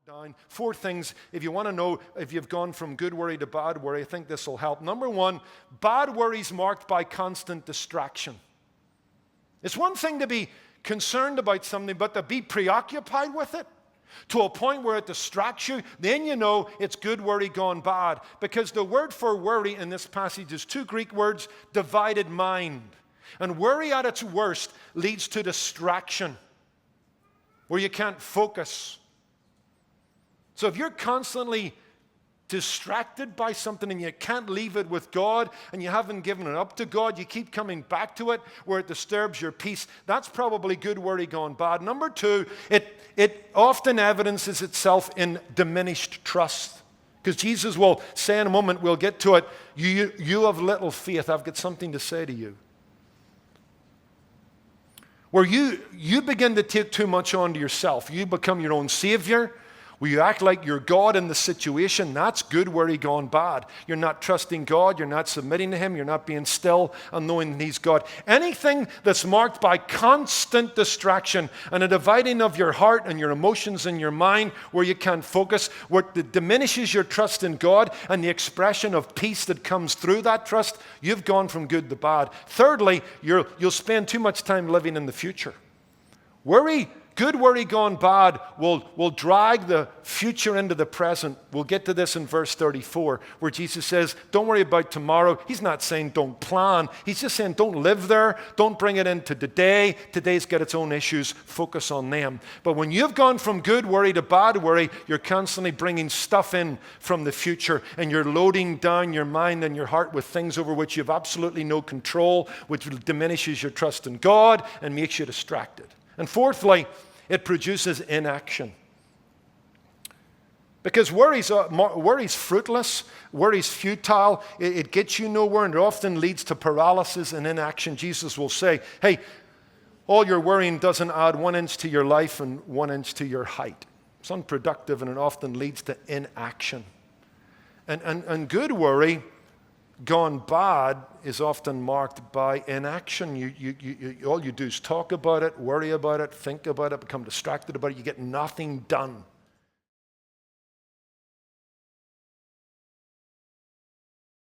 Down. 4 things, if you want to know if you've gone from good worry to bad worry, I think this will help. Number 1, bad worry is marked by constant distraction. It's one thing to be concerned about something, but to be preoccupied with it to a point where it distracts you, then you know it's good worry gone bad. Because the word for worry in this passage is 2 Greek words, divided mind. And worry at its worst leads to distraction, where you can't focus. So if you're constantly distracted by something and you can't leave it with God and you haven't given it up to God, you keep coming back to it where it disturbs your peace, that's probably good worry gone bad. Number 2, it often evidences itself in diminished trust. Because Jesus will say in a moment, we'll get to it, you have little faith, I've got something to say to you. Where you begin to take too much onto yourself. You become your own savior. Where you act like you're God in the situation, that's good worry gone bad. You're not trusting God, you're not submitting to Him, you're not being still and knowing that He's God. Anything that's marked by constant distraction and a dividing of your heart and your emotions and your mind where you can't focus, where it diminishes your trust in God and the expression of peace that comes through that trust, you've gone from good to bad. Thirdly, you'll spend too much time living in the future. Good worry gone bad will drag the future into the present. We'll get to this in verse 34, where Jesus says, don't worry about tomorrow. He's not saying don't plan. He's just saying don't live there. Don't bring it into today. Today's got its own issues. Focus on them. But when you've gone from good worry to bad worry, you're constantly bringing stuff in from the future, and you're loading down your mind and your heart with things over which you have absolutely no control, which diminishes your trust in God and makes you distracted. And fourthly, it produces inaction. Because worry's fruitless, worry's futile, it gets you nowhere, and it often leads to paralysis and inaction. Jesus will say, hey, all your worrying doesn't add 1 inch to your life and 1 inch to your height. It's unproductive, and it often leads to inaction. And good worry gone bad is often marked by inaction. All you do is talk about it, worry about it, think about it, become distracted about it. You get nothing done.